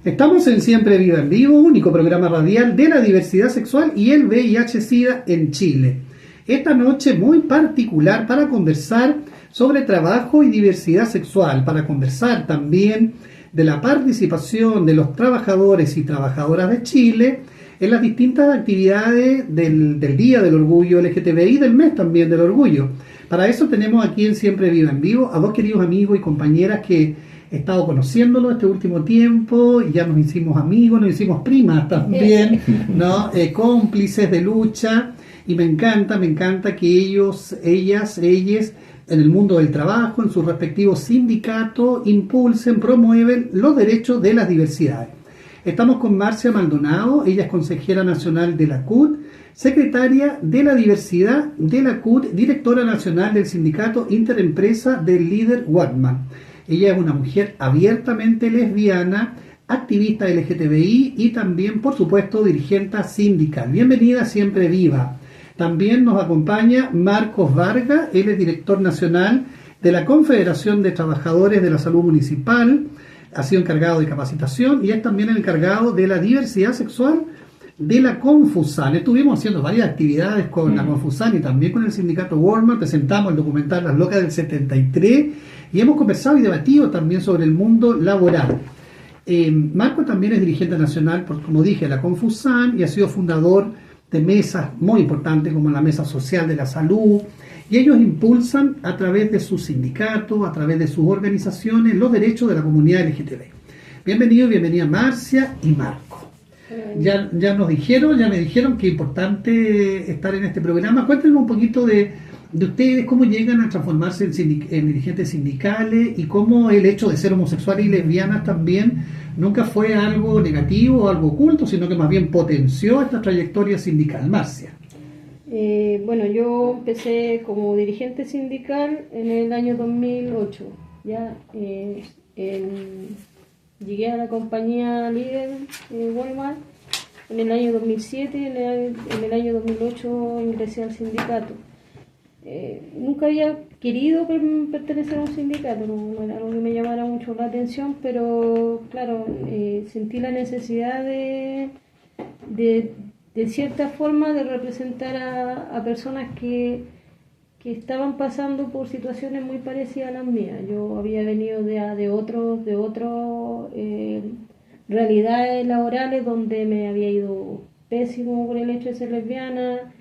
Estamos en Siempre Viva en Vivo, único programa radial de la diversidad sexual y el VIH-Sida en Chile. Esta noche muy particular para conversar sobre trabajo y diversidad sexual, para conversar también de la participación de los trabajadores y trabajadoras de Chile en las distintas actividades del Día del Orgullo LGTBI y del mes también del Orgullo. Para eso tenemos aquí en Siempre Viva en Vivo a dos queridos amigos y compañeras que he estado conociéndolo este último tiempo y ya nos hicimos amigos, nos hicimos primas también, ¿no? Cómplices de lucha, y me encanta que ellos, ellas, en el mundo del trabajo, en sus respectivos sindicatos, impulsen, promueven los derechos de las diversidades. Estamos con Marcia Maldonado, ella es consejera nacional de la CUT, secretaria de la diversidad de la CUT, directora nacional del sindicato Interempresa del líder Watman. Ella es una mujer abiertamente lesbiana, activista LGTBI y también, por supuesto, dirigente sindical. Bienvenida, Siempre Viva. También nos acompaña Marcos Vargas, él es director nacional de la Confederación de Trabajadores de la Salud Municipal, ha sido encargado de capacitación y es también el encargado de la diversidad sexual de la Confusan. Estuvimos haciendo varias actividades con la Confusan y también con el sindicato Walmart. Presentamos el documental Las Locas del 73 y hemos conversado y debatido también sobre el mundo laboral. Marco también es dirigente nacional, como dije, de la Confusan y ha sido fundador de mesas muy importantes como la Mesa Social de la Salud, y ellos impulsan a través de sus sindicatos, a través de sus organizaciones, los derechos de la comunidad LGTB. Bienvenido y bienvenida Marcia y Marco. Ya me dijeron que es importante estar en este programa. Cuéntenos un poquito de ustedes, cómo llegan a transformarse en dirigentes sindicales y cómo el hecho de ser homosexuales y lesbianas también nunca fue algo negativo o algo oculto, sino que más bien potenció esta trayectoria sindical. Marcia. Bueno, yo empecé como dirigente sindical en el año 2008. Llegué a la compañía líder Walmart en el año 2007, en el año 2008 ingresé al sindicato. Nunca había querido pertenecer a un sindicato, no era algo que me llamara mucho la atención, pero claro, sentí la necesidad de cierta forma de representar a personas que estaban pasando por situaciones muy parecidas a las mías. Yo había venido de otras realidades laborales donde me había ido pésimo por el hecho de ser lesbiana.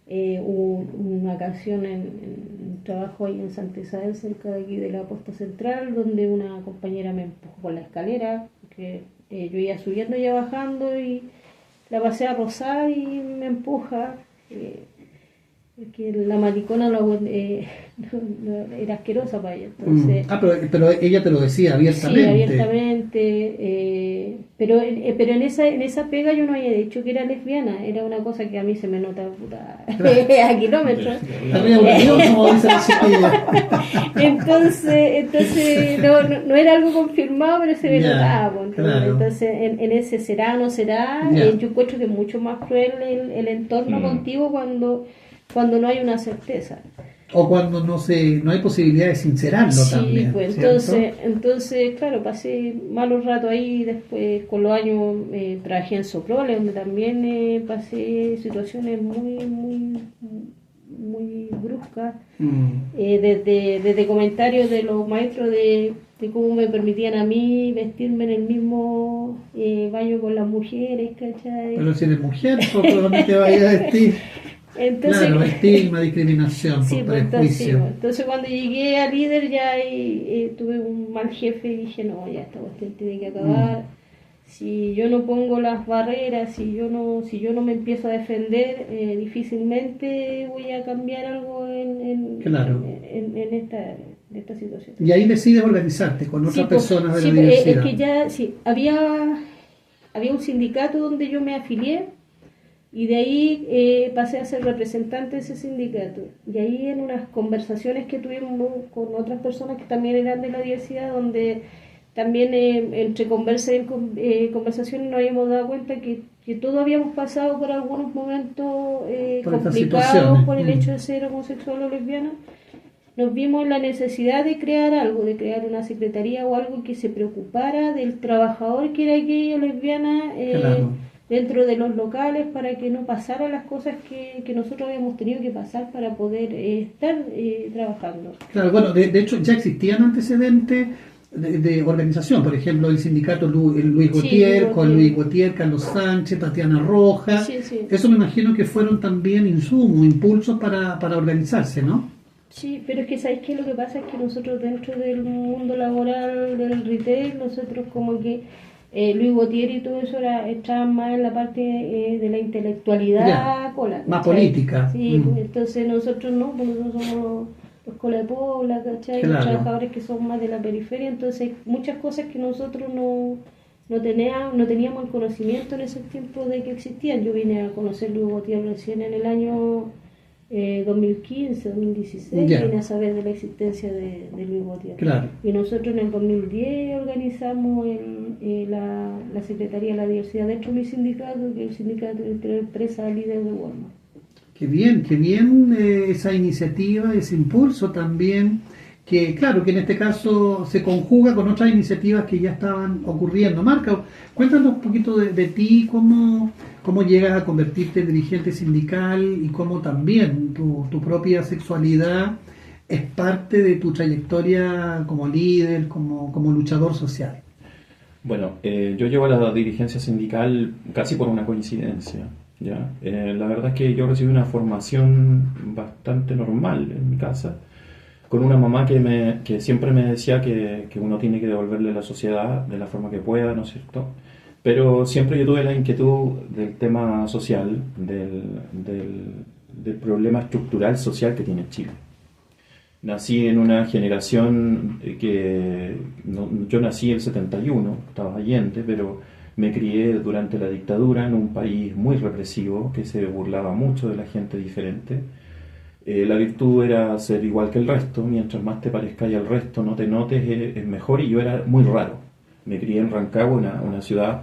Hubo una ocasión en un trabajo ahí en Santa Isabel, cerca de aquí de la Costa Central, donde una compañera me empujó por la escalera, porque yo iba subiendo y bajando y la pasé a rozar y me empuja. Que la maricona era asquerosa para ella. Entonces, pero ella te lo decía abiertamente. Sí, abiertamente. Pero en esa pega yo no había dicho que era lesbiana. Era una cosa que a mí se me nota a kilómetros. Entonces no era algo confirmado, pero se me notaba. Entonces en ese será o no será, yo encuentro que es mucho más cruel el entorno contigo cuando no hay una certeza. O cuando no hay posibilidad de sincerarlo también. Pues entonces, claro, pasé malos ratos ahí. Después, con los años, trabajé en Soprole, donde también pasé situaciones muy bruscas. Desde comentarios de los maestros de cómo me permitían a mí vestirme en el mismo baño con las mujeres, ¿cachai? Pero si eres mujer, ¿por qué te vayas a vestir? Entonces, claro, estigma, discriminación, prejuicio. Entonces cuando llegué a líder ya tuve un mal jefe y dije, no, ya esta cuestión tiene que acabar. Si yo no pongo las barreras, si yo no me empiezo a defender, difícilmente voy a cambiar algo en esta situación. Y ahí decides organizarte con otras personas de la diversidad. Es que ya, había un sindicato donde yo me afilié. Y de ahí pasé a ser representante de ese sindicato. Y ahí en unas conversaciones que tuvimos con otras personas que también eran de la diversidad, donde también entre conversaciones nos habíamos dado cuenta que todos habíamos pasado por algunos momentos complicados por el hecho de ser homosexual o lesbiana. nos vimos en la necesidad de crear algo, de crear una secretaría o algo que se preocupara del trabajador que era gay o lesbiana Claro. dentro de los locales, para que no pasaran las cosas que nosotros habíamos tenido que pasar para poder estar trabajando. Claro, bueno, de hecho ya existían antecedentes de organización, por ejemplo, el sindicato Luis Gautier, Luis con Luis Gautier, Carlos Sánchez, Tatiana Roja. Sí, sí. Eso me imagino que fueron también insumos, impulsos para organizarse, ¿no? Sí, pero es que ¿sabéis qué? Lo que pasa es que nosotros dentro del mundo laboral, del retail, nosotros como que Luis Gautier y todo eso estaban más en la parte de la intelectualidad, Ya, cola, más ¿cachai? política. Sí, entonces nosotros no, pues nosotros somos los cola de pobla, ¿cachai? Claro. Los trabajadores que son más de la periferia, entonces hay muchas cosas que nosotros no teníamos el conocimiento en ese tiempo de que existían. Yo vine a conocer Luis Gautier recién en el año 2015, 2016, Ya. vine a saber de la existencia de Luis Gautier. Claro. Y nosotros en el 2010 organizamos la Secretaría de la Diversidad dentro de mi sindicato, que es el sindicato de empresa líder de Walmart. Qué bien esa iniciativa, ese impulso también, que claro, que en este caso se conjuga con otras iniciativas que ya estaban ocurriendo. Marca, cuéntanos un poquito de ti, cómo llegas a convertirte en dirigente sindical y cómo también tu propia sexualidad es parte de tu trayectoria como líder, como luchador social. Bueno, yo llevo a la dirigencia sindical casi por una coincidencia, ¿ya? La verdad es que yo recibí una formación bastante normal en mi casa, con una mamá que siempre me decía que uno tiene que devolverle a la sociedad de la forma que pueda, ¿no es cierto? Pero siempre yo tuve la inquietud del tema social, del problema estructural social que tiene Chile. Nací en una generación yo nací en el 71, estaba Allende, pero me crié durante la dictadura en un país muy represivo que se burlaba mucho de la gente diferente. La virtud era ser igual que el resto, mientras más te parezca y al resto no te notes es mejor, y yo era muy raro. Me crié en Rancagua, una ciudad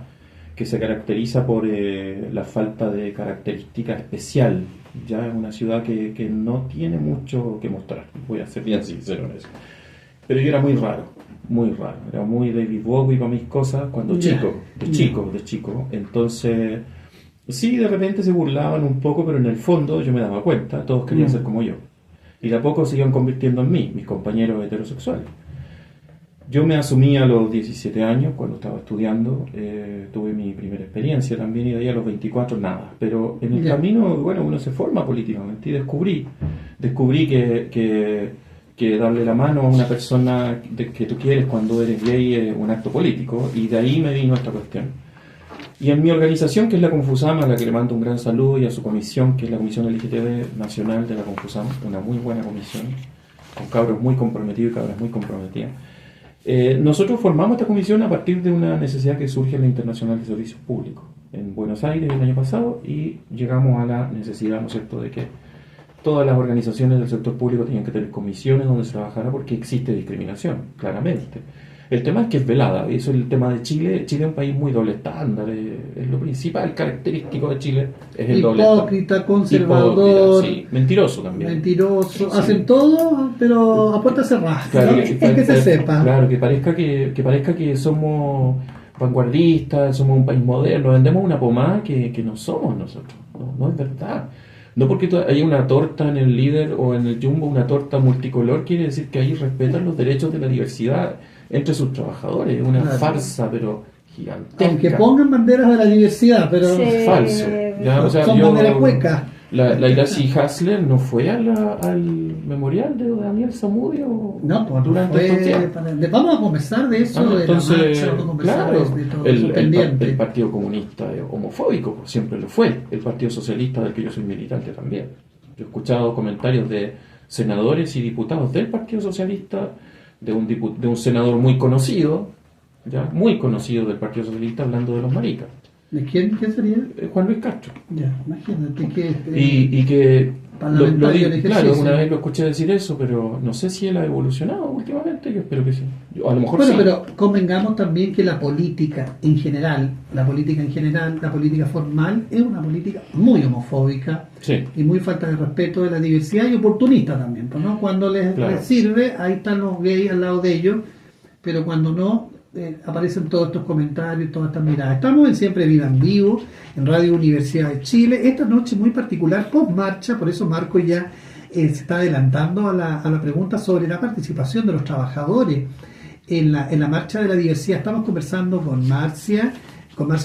que se caracteriza por la falta de característica especial. Ya es una ciudad que no tiene mucho que mostrar, voy a ser bien sincero en eso. Pero yo era muy raro, era muy David Bowie con mis cosas cuando chico. Entonces, sí, de repente se burlaban un poco, pero en el fondo yo me daba cuenta, todos querían ser como yo. Y de a poco se iban convirtiendo en mí, mis compañeros heterosexuales. Yo me asumí a los 17 años, cuando estaba estudiando, tuve mi primera experiencia también, y de ahí a los 24 nada. Pero en el camino, bueno, uno se forma políticamente, y descubrí que darle la mano a una persona que tú quieres cuando eres gay es un acto político, y de ahí me vino esta cuestión. Y en mi organización, que es la Confusam, a la que le mando un gran saludo, y a su comisión, que es la Comisión LGTB Nacional de la Confusam, una muy buena comisión, con cabros muy comprometidos y cabras muy comprometidas. Nosotros formamos esta comisión a partir de una necesidad que surge en la Internacional de Servicios Públicos en Buenos Aires el año pasado, y llegamos a la necesidad, ¿no es cierto?, de que todas las organizaciones del sector público tenían que tener comisiones donde se trabajara, porque existe discriminación, claramente. El tema es que es velada, y eso es el tema de Chile. Chile es un país muy doble estándar, es lo principal característico de Chile, es el doble estándar. Hipócrita, conservador, sí, mentiroso también. Mentiroso, Sí. Hacen todo, pero a puerta cerrada, Claro, ¿no? que se sepa. Claro, que parezca que somos vanguardistas, somos un país moderno, vendemos una pomada que no somos nosotros, no es verdad. No porque haya una torta en el Líder o en el Jumbo, una torta multicolor, quiere decir que ahí respetan los derechos de la diversidad entre sus trabajadores. Es una farsa, pero gigantesca. Aunque pongan banderas de la diversidad, pero Falso. Ya, o sea, son banderas huecas. La Iracy Hasler no fue al memorial de Daniel Zamudio durante estos días. Vamos a conversar de eso, Entonces, de la marcha, vamos a conversar claro, de todo eso pendiente. el Partido Comunista es homofóbico, siempre lo fue. El Partido Socialista, del que yo soy militante también. Yo he escuchado comentarios de senadores y diputados del Partido Socialista, de un senador muy conocido del Partido Socialista, hablando de los maricas. ¿De quién sería? Juan Luis Castro. Ya, imagínate que... Y que parlamentario en ejercicio. Claro, una vez lo escuché decir eso, pero no sé si él ha evolucionado últimamente, yo espero que sí. A lo mejor Bueno, sí. pero convengamos también que la política en general, la política formal, es una política muy homofóbica Sí. y muy falta de respeto de la diversidad y oportunista también, pues, ¿no? Cuando les sirve, ahí están los gays al lado de ellos, pero cuando no, aparecen todos estos comentarios, todas estas miradas. Estamos en Siempre Vivan Vivo, en Radio Universidad de Chile, esta noche muy particular, post marcha, por eso Marco ya se está adelantando a la pregunta sobre la participación de los trabajadores en la marcha de la diversidad. Estamos conversando con Marcia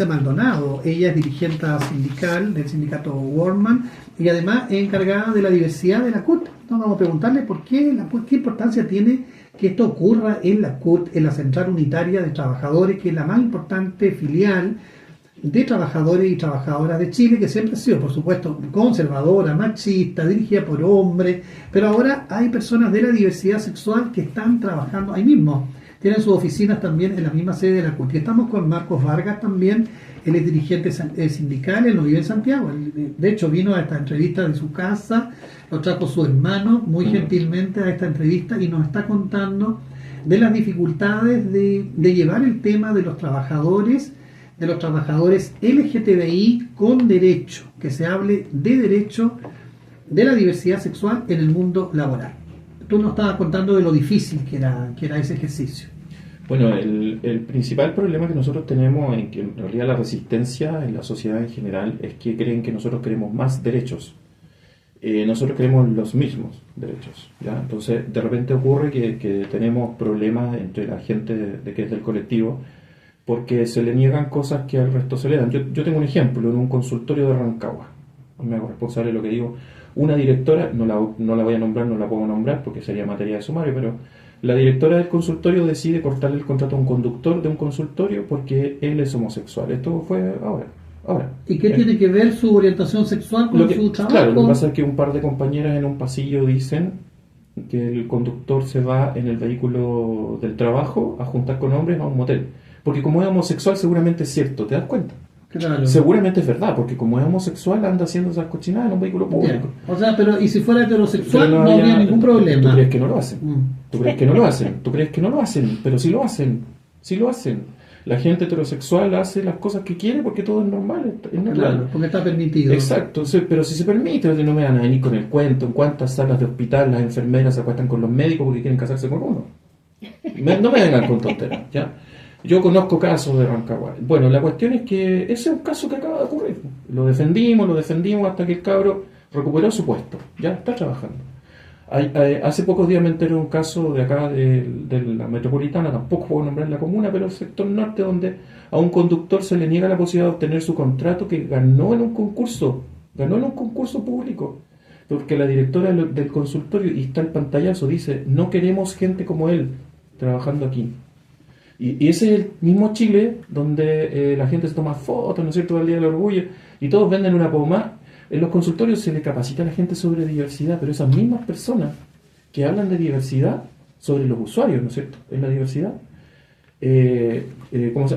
Maldonado. Ella es dirigente sindical del sindicato Workman y además es encargada de la diversidad de la CUT. Entonces vamos a preguntarle por qué importancia tiene que esto ocurra en la CUT, en la Central Unitaria de Trabajadores, que es la más importante filial de trabajadores y trabajadoras de Chile, que siempre ha sido, por supuesto, conservadora, machista, dirigida por hombres, pero ahora hay personas de la diversidad sexual que están trabajando ahí mismo. Tienen sus oficinas también en la misma sede de la CUT. Y estamos con Marcos Vargas también, él es dirigente sindical, él no vive en Santiago. Él, de hecho, vino a esta entrevista de su casa, lo trajo su hermano muy gentilmente a esta entrevista y nos está contando de las dificultades de llevar el tema de los trabajadores LGTBI con derecho, que se hable de derecho de la diversidad sexual en el mundo laboral. Tú nos estabas contando de lo difícil que era ese ejercicio. Bueno, el principal problema que nosotros tenemos, en que en realidad la resistencia en la sociedad en general, es que creen que nosotros queremos más derechos. Nosotros queremos los mismos derechos, ¿ya? Entonces, de repente ocurre que tenemos problemas entre la gente de que es del colectivo, porque se le niegan cosas que al resto se le dan. Yo tengo un ejemplo en un consultorio de Rancagua. Me hago responsable de lo que digo. Una directora, no la voy a nombrar, no la puedo nombrar porque sería materia de sumario, pero la directora del consultorio decide cortarle el contrato a un conductor de un consultorio porque él es homosexual. Esto fue ahora. ¿Y qué tiene que ver su orientación sexual con su trabajo? Claro, lo que pasa es que un par de compañeras en un pasillo dicen que el conductor se va en el vehículo del trabajo a juntar con hombres a un motel. Porque como es homosexual seguramente es cierto, ¿te das cuenta? Claro. Seguramente es verdad, porque como es homosexual anda haciendo esas cochinadas en un vehículo público. O sea, pero ¿y si fuera heterosexual Pero no habría ningún problema? ¿Tú crees que no lo hacen? ¿Tú crees que no lo hacen? ¿Tú crees que no lo hacen? Pero sí lo hacen. Sí lo hacen. La gente heterosexual hace las cosas que quiere porque todo es normal. Es natural. Claro, porque está permitido. Exacto, pero si se permite, no me van a venir con el cuento en cuántas salas de hospital las enfermeras se acuestan con los médicos porque quieren casarse con uno. No me vengan con tonteras, ¿ya? Yo conozco casos de Rancagua. Bueno, la cuestión es que ese es un caso que acaba de ocurrir. Lo defendimos hasta que el cabro recuperó su puesto. Ya está trabajando. Hace pocos días me enteré de un caso de acá de la metropolitana, tampoco puedo nombrar la comuna, pero el sector norte, donde a un conductor se le niega la posibilidad de obtener su contrato que ganó en un concurso público. Porque la directora del consultorio, y está el pantallazo, dice: no queremos gente como él trabajando aquí. Y ese es el mismo Chile donde la gente se toma fotos, ¿no es cierto?, del Día del Orgullo, y todos venden una pomada. En los consultorios se le capacita a la gente sobre diversidad, pero esas mismas personas que hablan de diversidad sobre los usuarios, ¿no es cierto?, en la diversidad,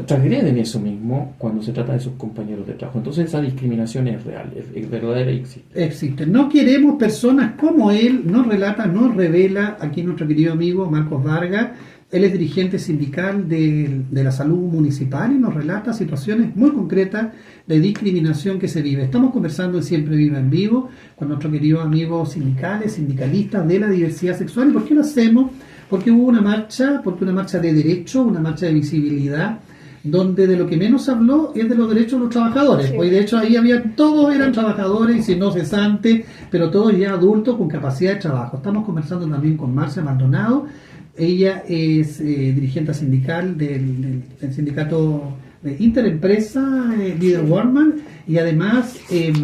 transgreden eso mismo cuando se trata de sus compañeros de trabajo. Entonces esa discriminación es real, es verdadera y existe. Existe. No queremos personas como él, nos relata, nos revela aquí nuestro querido amigo Marcos Vargas. Él es dirigente sindical de la salud municipal y nos relata situaciones muy concretas de discriminación que se vive. Estamos conversando en Siempre Viva en Vivo con nuestros queridos amigos sindicalistas de la diversidad sexual. ¿Y por qué lo hacemos? Porque hubo una marcha de derecho, una marcha de visibilidad, donde de lo que menos se habló es de los derechos de los trabajadores. Sí. Pues de hecho ahí todos eran trabajadores y si no cesantes, pero todos ya adultos con capacidad de trabajo. Estamos conversando también con Marcia Maldonado. Ella es dirigente sindical del sindicato de Interempresa, Líder Workman, y además es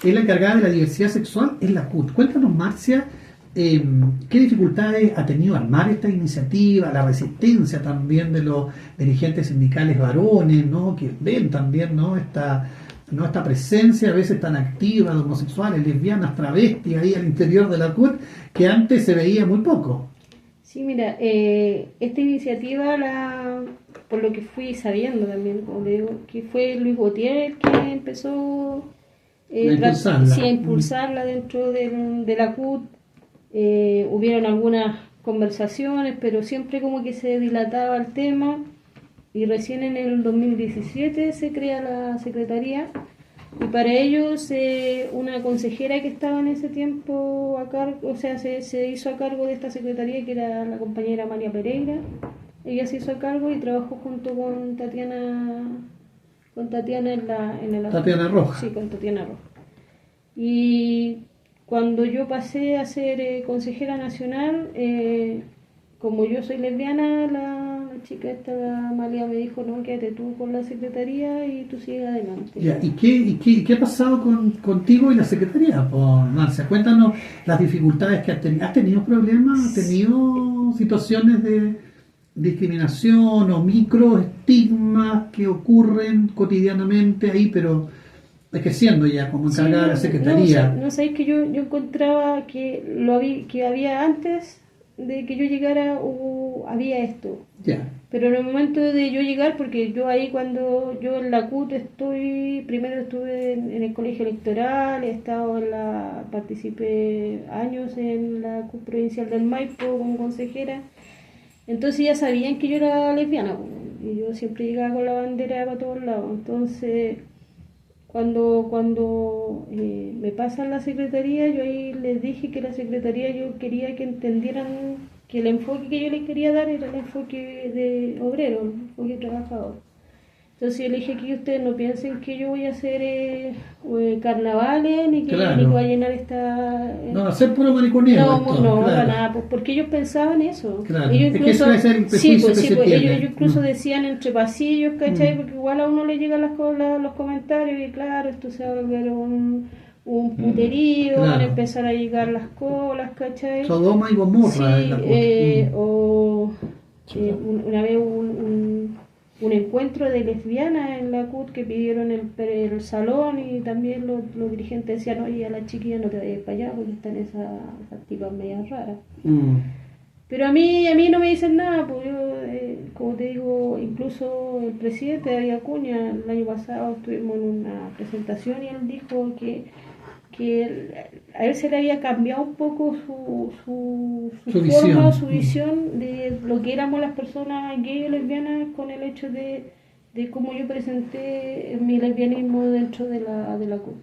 la encargada de la diversidad sexual en la CUT. Cuéntanos, Marcia, qué dificultades ha tenido armar esta iniciativa, la resistencia también de los dirigentes sindicales varones, ¿no?, que ven también, ¿no?, esta presencia a veces tan activa de homosexuales, lesbianas, travestis ahí al interior de la CUT, que antes se veía muy poco. Sí, mira, esta iniciativa, por lo que fui sabiendo también, como le digo, que fue Luis Gautier que empezó impulsarla. Impulsarla dentro de la CUT. Hubieron algunas conversaciones, pero siempre como que se dilataba el tema, y recién en el 2017 se crea la secretaría, y para ellos una consejera que estaba en ese tiempo a cargo, o sea, se hizo a cargo de esta secretaría, que era la compañera María Pereira. Ella se hizo a cargo y trabajó junto con Tatiana en el Tatiana Roja. Sí, con Tatiana Roja. Y cuando yo pasé a ser consejera nacional, como yo soy lesbiana, la chica esta, Amalia, me dijo, no, quédate tú con la secretaría y tú sigue adelante. Ya, ¿y qué ha pasado contigo y la secretaría? Pues, Marcia, cuéntanos las dificultades que has tenido. ¿Has tenido problemas? ¿Has tenido situaciones de discriminación o microestigmas que ocurren cotidianamente ahí, pero es que siendo ya como encargada de la secretaría? No, sabéis que yo encontraba que había antes de que yo llegara, había esto. Ya. Pero en el momento de yo llegar, porque yo ahí cuando yo en la CUT primero estuve en el colegio electoral, participé años en la CUT provincial del Maipo como consejera, entonces ya sabían que yo era lesbiana, y yo siempre llegaba con la bandera para todos lados. Entonces cuando me pasan la secretaría, yo ahí les dije que la secretaría yo quería que entendieran que el enfoque que yo les quería dar era el enfoque de obrero, el enfoque trabajador. Entonces yo le dije que ustedes no piensen que yo voy a hacer carnavales, ni que voy a llenar esta... No, hacer puro mariconeo. No, para nada, pues porque ellos pensaban eso. Claro, ellos incluso, es que ese es el prejuicio que se tiene. Ellos incluso decían entre pasillos, ¿cachai? Porque igual a uno le llegan los comentarios y claro, esto se va a volver un puterío, van a empezar a llegar las colas, ¿cachai? Sodoma y Gomorra. Una vez un encuentro de lesbianas en la CUT que pidieron el salón, y también los dirigentes decían, oye, a la chiquilla no te vayas para allá porque están esas tipas medias raras. Pero a mí no me dicen nada, pues yo, como te digo, incluso el presidente David Acuña, el año pasado estuvimos en una presentación y él dijo que a él se le había cambiado un poco su forma, su visión de lo que éramos las personas gay o lesbianas, con el hecho de cómo yo presenté mi lesbianismo dentro de la CUT.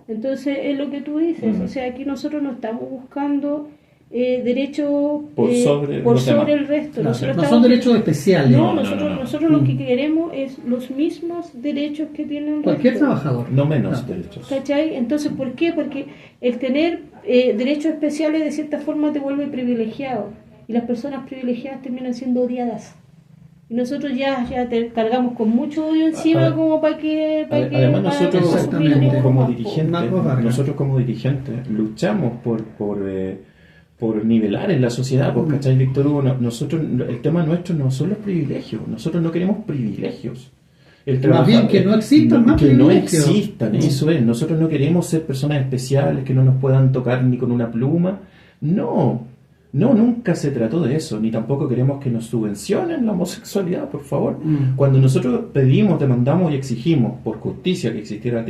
Entonces es lo que tú dices, o sea, aquí nosotros no estamos buscando derechos por sobre el resto. No son derechos especiales. Nosotros lo que queremos es los mismos derechos que tienen cualquier trabajador. No menos derechos. ¿Cachai? Entonces, ¿por qué? Porque el tener derechos especiales de cierta forma te vuelve privilegiado, y las personas privilegiadas terminan siendo odiadas. Y nosotros ya te cargamos con mucho odio encima como para que... Además nosotros como dirigentes luchamos por nivelar en la sociedad, porque ¿cachai, Víctor Hugo? El tema nuestro no son los privilegios, nosotros no queremos privilegios. Más bien que no existan más privilegios. Que privilegios. No existan, eso es. Nosotros no queremos ser personas especiales, que no nos puedan tocar ni con una pluma. No, nunca se trató de eso, ni tampoco queremos que nos subvencionen la homosexualidad, por favor. Cuando nosotros pedimos, demandamos y exigimos por justicia que existiera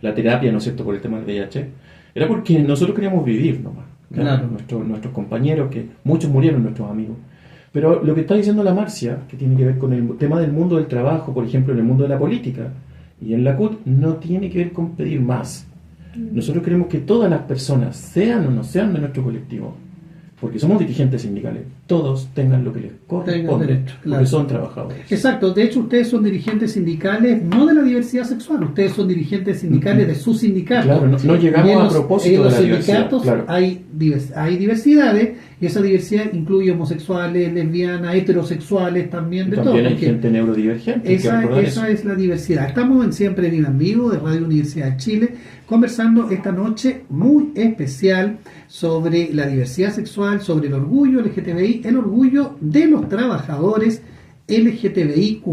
la terapia, ¿no es cierto?, por el tema del VIH, era porque nosotros queríamos vivir nomás. Claro. Nuestros compañeros, que muchos murieron, nuestros amigos. Pero lo que está diciendo la Marcia, que tiene que ver con el tema del mundo del trabajo, por ejemplo, en el mundo de la política y en la CUT, no tiene que ver con pedir más. Nosotros queremos que todas las personas, sean o no sean de nuestro colectivo, porque somos dirigentes sindicales, todos tengan lo que les corresponde, porque son trabajadores. Exacto, de hecho ustedes son dirigentes sindicales no de la diversidad sexual, ustedes son dirigentes sindicales de su sindicato. Claro, no llegamos a propósito de la diversidad. En los sindicatos hay diversidades, y esa diversidad incluye homosexuales, lesbianas, heterosexuales, también de todo. También hay gente neurodivergente. Esa es la diversidad. Estamos en Siempre Viva en Vivo de Radio Universidad de Chile, conversando esta noche muy especial sobre la diversidad sexual, sobre el orgullo LGTBI, el orgullo de los trabajadores LGTBIQ+.